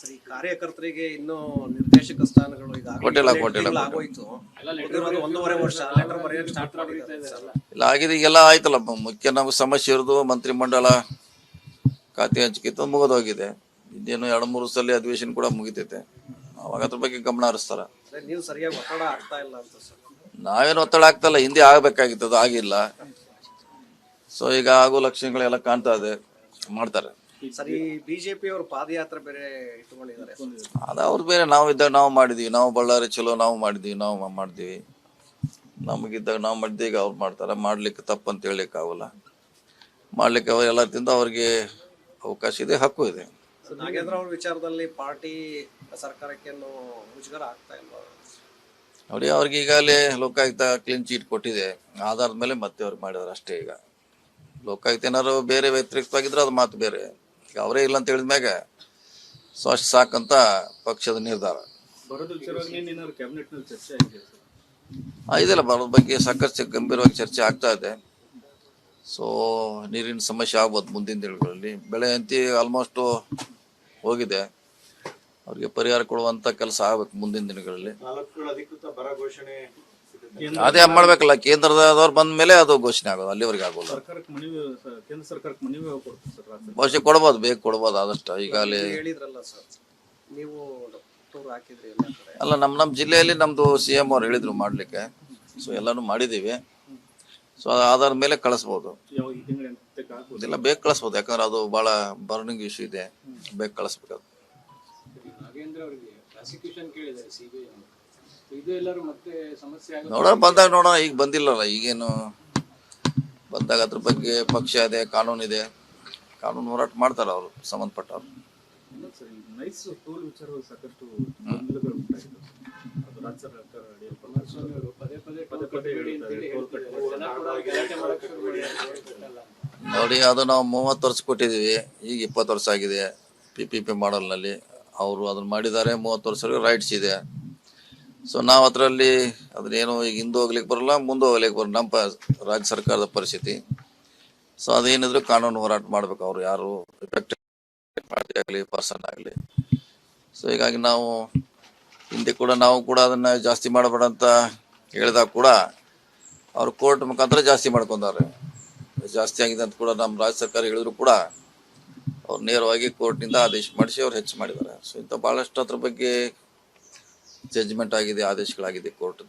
ಸರಿ, ಕಾರ್ಯಕರ್ತರಿಗೆ ಇನ್ನೂ ನಿರ್ದೇಶಕ ಸ್ಥಾನಗಳು ಕೊಟ್ಟಿಲ್ಲ ಆಗೋಯ್ತು. 1.5 ವರ್ಷ ಲೆಟರ್ ಬರೆಯೋಕೆ ಸ್ಟಾರ್ಟ್ ಮಾಡಿದ್ದಾರೆ. ಇಲ್ಲ ಆಗಿದೆ, ಈಗೆಲ್ಲ ಆಯ್ತಲ್ಲ. ಮುಖ್ಯ ನಮ್ಗೆ ಸಮಸ್ಯೆ ಇರೋದು ಮಂತ್ರಿಮಂಡಲ ಖಾತೆ ಹಂಚಿಕೆ ಮುಗಿದೋಗಿದೆ. ಇನ್ನೇನು 2-3 ಸಲ ಅಧಿವೇಶನ ಕೂಡ ಮುಗಿತೈತೆ. ಅವಾಗ ಅದ್ರ ಬಗ್ಗೆ ಗಮನ ಹರಿಸ್ತಾರ. ನೀವು ಸರಿಯಾಗಿ ಒತ್ತಡ ಆಗ್ತಾ ಇಲ್ಲ ಅಂತ ಸರ್? ನಾವೇನು ಒತ್ತಡ ಆಗ್ತಲ್ಲ, ಹಿಂದೆ ಆಗ್ಬೇಕಾಗಿತ್ತು, ಅದು ಆಗಿಲ್ಲ. ಸೊ ಈಗ ಆಗೋ ಲಕ್ಷಣಗಳೆಲ್ಲ ಕಾಣ್ತಾ ಇದೆ, ಮಾಡ್ತಾರೆ. ಸರಿ, ಬಿಜೆಪಿ ಅವರು ಪಾದಯಾತ್ರೆ ಬೇರೆ ಇಟ್ಕೊಂಡಿದ್ದಾರೆ. ಅದ ಅವ್ರು ಬೇರೆ, ನಾವು ಇದ್ದಾಗ ನಾವು ಮಾಡಿದೀವಿ. ನಾವು ಬಳ್ಳಾರಿ ಚಲೋ ನಾವು ಮಾಡಿದೀವಿ, ನಾವು ಮಾಡ್ತೀವಿ. ನಮಗಿದ್ದಾಗ ನಾವು ಮಾಡಿದ್ವಿ, ಈಗ ಅವ್ರು ಮಾಡ್ತಾರೆ. ಮಾಡ್ಲಿಕ್ಕೆ ತಪ್ಪಂತ ಹೇಳಲಿಕ್ಕೆ ಆಗೋಲ್ಲ. ಮಾಡ್ಲಿಕ್ಕೆ ಅವ್ರು ಎಲ್ಲದಿಂದ ಅವ್ರಿಗೆ ಅವಕಾಶ ಇದೆ, ಹಕ್ಕು ಇದೆ. ನಾಗೇಂದ್ರ ಅವ್ರ ವಿಚಾರದಲ್ಲಿ ಪಾರ್ಟಿ ಸರ್ಕಾರಕ್ಕೆ ಮುಜುಗರ ಆಗ್ತಾ ಇಲ್ವಾ? ನೋಡಿ, ಅವ್ರಿಗೆ ಈಗಾಗಲೇ ಲೋಕಾಯುಕ್ತ ಕ್ಲೀನ್ ಚೀಟ್ ಕೊಟ್ಟಿದೆ. ಆಧಾರದ ಮೇಲೆ ಮತ್ತೆ ಅವ್ರಿಗೆ ಮಾಡಿದಾರೆ ಅಷ್ಟೇ. ಈಗ ಲೋಕಾಯುಕ್ತ ಏನಾದ್ರು ಬೇರೆ ವ್ಯತಿರಿಕ್ತವಾಗಿದ್ರೆ ಅದು ಮಾತು ಬೇರೆ. ಈಗ ಅವರೇ ಇಲ್ಲ ಅಂತ ಹೇಳಿದ್ಮ್ಯಾಗ ಸೊ ಅಷ್ಟು ಸಾಕಂತ ಪಕ್ಷದ ನಿರ್ಧಾರ. ಇದೆಲ್ಲ ಬರೋದ್ರ ಬಗ್ಗೆ ಸಾಕಷ್ಟು ಗಂಭೀರವಾಗಿ ಚರ್ಚೆ ಆಗ್ತಾ ಇದೆ. ಸೊ ನೀರಿನ ಸಮಸ್ಯೆ ಆಗ್ಬೋದು ಮುಂದಿನ ದಿನಗಳಲ್ಲಿ. ಬೆಳೆ ಅಂತಿ ಆಲ್ಮೋಸ್ಟ್ ಹೋಗಿದೆ, ಅವ್ರಿಗೆ ಪರಿಹಾರ ಕೊಡುವಂತ ಕೆಲಸ ಆಗ್ಬೇಕು ಮುಂದಿನ ದಿನಗಳಲ್ಲಿ. ಅದೇ ಮಾಡ್ಬೇಕಲ್ಲ, ಕೇಂದ್ರದವ್ರು ಬಂದ ಮೇಲೆ ಅದು ಘೋಷಣೆ ಆಗೋದು, ಅಲ್ಲಿವರೆಗೆ ಆಗೋದು. ಬಹುಶಃ ಕೊಡ್ಬೋದು, ಬೇಗ ಕೊಡ್ಬೋದು ಆದಷ್ಟು. ಈಗಾಗಲೇ ಅಲ್ಲ, ನಮ್ಮ ಜಿಲ್ಲೆಯಲ್ಲಿ ನಮ್ದು CM ಅವ್ರು ಹೇಳಿದ್ರು ಮಾಡ್ಲಿಕ್ಕೆ. ಸೊ ಎಲ್ಲಾನು ಮಾಡಿದೀವಿ. ಸೊ ಅದಾದ ಮೇಲೆ ಕಳಿಸ್ಬೋದು, ಇದೆಲ್ಲ ಬೇಗ ಕಳಿಸ್ಬೋದು. ಯಾಕಂದ್ರೆ ಅದು ಬಹಳ ಬರ್ನಿಂಗ್ ಇಶ್ಯೂ ಇದೆ, ಬೇಗ ಕಳಿಸ್ಬೇಕು. ನೋಡೋಣ, ಬಂದಾಗ ನೋಡೋಣ. ಈಗ ಬಂದಿಲ್ಲಲ್ಲ, ಈಗೇನು ಬಂದಾಗ ಅದ್ರ ಬಗ್ಗೆ ಪಕ್ಷ ಇದೆ, ಕಾನೂನು ಇದೆ, ಕಾನೂನು ಹೋರಾಟ ಮಾಡ್ತಾರ ಅವರು ಸಂಬಂಧಪಟ್ಟವ್ರು. ನೋಡಿ, ಅದು ನಾವು 30 ವರ್ಷ ಕೊಟ್ಟಿದೀವಿ, ಈಗ 20 ವರ್ಷ ಆಗಿದೆ. PPP ಮಾಡಲ್ನಲ್ಲಿ ಅವರು ಅದನ್ನ ಮಾಡಿದ್ದಾರೆ. 30 ವರ್ಷ ರೈಟ್ಸ್ ಇದೆ. ಸೊ ನಾವು ಅದರಲ್ಲಿ ಅದನ್ನೇನು ಈಗ ಹಿಂದೆ ಹೋಗ್ಲಿಕ್ಕೆ ಬರಲ್ಲ, ಮುಂದೆ ಹೋಗ್ಲಿಕ್ಕೆ ಬರಲ್ಲ. ನಮ್ಮ ರಾಜ್ಯ ಸರ್ಕಾರದ ಪರಿಸ್ಥಿತಿ. ಸೊ ಅದೇನಿದ್ರು ಕಾನೂನು ಹೋರಾಟ ಮಾಡ್ಬೇಕು, ಅವ್ರು ಯಾರು ಎಫೆಕ್ಟೆಡ್ ಪಾರ್ಟಿ ಆಗಲಿ ಪರ್ಸನ್ ಆಗಲಿ. ಸೊ ಹೀಗಾಗಿ ನಾವು ಹಿಂದೆ ಕೂಡ ನಾವು ಕೂಡ ಅದನ್ನ ಜಾಸ್ತಿ ಮಾಡಬೇಡ ಅಂತ ಹೇಳಿದಾಗ ಕೂಡ ಅವ್ರು ಕೋರ್ಟ್ ಮುಖಾಂತರ ಜಾಸ್ತಿ ಮಾಡ್ಕೊಂಡಾರೆ. ಜಾಸ್ತಿ ಆಗಿದೆ ಅಂತ ಕೂಡ ನಮ್ಮ ರಾಜ್ಯ ಸರ್ಕಾರ ಹೇಳಿದ್ರು ಕೂಡ ಅವ್ರು ನೇರವಾಗಿ ಕೋರ್ಟ್ನಿಂದ ಆದೇಶ ಮಾಡಿಸಿ ಅವ್ರು ಹೆಚ್ಚು ಮಾಡಿದ್ದಾರೆ. ಸೊ ಇಂಥ ಭಾಳಷ್ಟು ಅದ್ರ ಬಗ್ಗೆ ಜಡ್ಜ್ಮೆಂಟ್ ಆಗಿದೆ, ಆದೇಶಗಳಾಗಿದೆ ಕೋರ್ಟ್.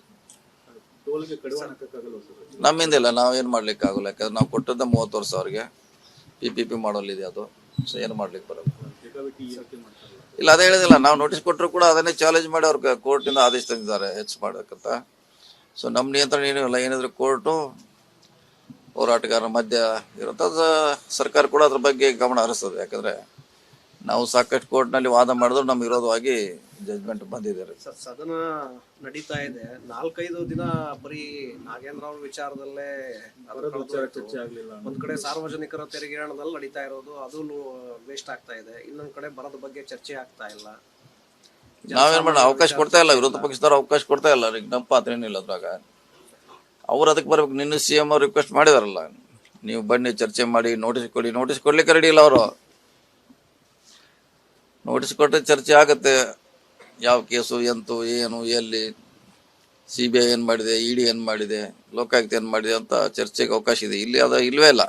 ನಮ್ಮಿಂದಿಲ್ಲ, ನಾವೇನು ಮಾಡ್ಲಿಕ್ಕೆ ಆಗೋಲ್ಲ. ಯಾಕಂದ್ರೆ ನಾವು ಕೊಟ್ಟದ್ದ 30 ವರ್ಷ ಅವ್ರಿಗೆ. PPP ಮಾಡಲಿದೆ ಅದು. ಸೊ ಏನು ಮಾಡ್ಲಿಕ್ಕೆ ಬರಲ್ಲ. ಇಲ್ಲ, ಅದೇ ಹೇಳಿದಿಲ್ಲ, ನಾವು ನೋಟಿಸ್ ಕೊಟ್ಟರು ಕೂಡ ಅದನ್ನೇ ಚಾಲೆಂಜ್ ಮಾಡಿ ಅವ್ರಿಗೆ ಕೋರ್ಟಿಂದ ಆದೇಶ ತಂದಿದ್ದಾರೆ ಹೆಚ್ಚು ಮಾಡೋಕ್ಕಂತ. ಸೊ ನಮ್ಮ ನಿಯಂತ್ರಣ ಏನೂ ಇಲ್ಲ. ಏನಿದ್ರು ಕೋರ್ಟು ಹೋರಾಟಗಾರರ ಮಧ್ಯ ಇರುತ್ತೆ. ಸರ್ಕಾರ ಕೂಡ ಅದ್ರ ಬಗ್ಗೆ ಗಮನ ಹರಿಸ್ತದೆ. ಯಾಕಂದ್ರೆ ನಾವು ಸಾಕಷ್ಟು ಕೋರ್ಟ್ನಲ್ಲಿ ವಾದ ಮಾಡಿದ್ರು ನಮ್ಮ ವಿರೋಧವಾಗಿ ಜಡ್ಜ್ಮೆಂಟ್ ಬಂದಿದ್ದಾರೆ. ಸರ್, ಸದನ ನಡೀತಾ ಇದೆ, 4-5 ದಿನ ಬರೀ ನಾಗೇಂದ್ರ ಅವ್ರ ವಿಚಾರದಲ್ಲೇ ಒಂದ್ ಕಡೆ ಸಾರ್ವಜನಿಕರ ತೆರಿಗೆ ಹಣದಲ್ಲಿ ನಡೀತಾ ಇರೋದು, ಅದು ವೇಸ್ಟ್ ಆಗ್ತಾ ಇದೆ. ಇನ್ನೊಂದ್ ಕಡೆ ಬರದ ಬಗ್ಗೆ ಚರ್ಚೆ ಆಗ್ತಾ ಇಲ್ಲ. ನಾವೇನ್ ಮಾಡೋಣ, ಅವಕಾಶ ಕೊಡ್ತಾ ಇಲ್ಲ. ವಿರೋಧ ಪಕ್ಷದವ್ರು ಅವಕಾಶ ಕೊಡ್ತಾ ಇಲ್ಲ. ಈಗ ನಮ್ಮ ಪಾತ್ರ ಏನಿಲ್ಲ ಅದ್ರಾಗ. ಅವ್ರು ಅದಕ್ಕೆ ಬರ್ಬೇಕು. ನಿನ್ನ CM ಅವ್ರು ರಿಕ್ವೆಸ್ಟ್ ಮಾಡಿದಾರಲ್ಲ, ನೀವು ಬನ್ನಿ ಚರ್ಚೆ ಮಾಡಿ ನೋಟಿಸ್ ಕೊಡಿ. ನೋಟಿಸ್ ಕೊಡ್ಲಿಕ್ಕೆ ರೆಡಿ ಇಲ್ಲ ಅವರು. ನೋಟಿಸ್ ಕೊಟ್ಟರೆ ಚರ್ಚೆ ಆಗುತ್ತೆ. ಯಾವ ಕೇಸು, ಎಂತು, ಏನು, ಎಲ್ಲಿ, CBI ಏನು ಮಾಡಿದೆ, ED ಏನು ಮಾಡಿದೆ, ಲೋಕಾಯುಕ್ತ ಏನು ಮಾಡಿದೆ ಅಂತ ಚರ್ಚೆಗೆ ಅವಕಾಶ ಇದೆ. ಇಲ್ಲಿ ಅದು ಇಲ್ವೇ ಇಲ್ಲ.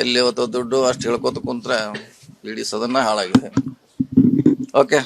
ಎಲ್ಲಿ ಇವತ್ತು ದುಡ್ಡು ಅಷ್ಟು ಹೇಳ್ಕೊತ ಕುಂತ್ರೆ ಇಡೀ ಸದನ ಹಾಳಾಗಿದೆ. ಓಕೆ.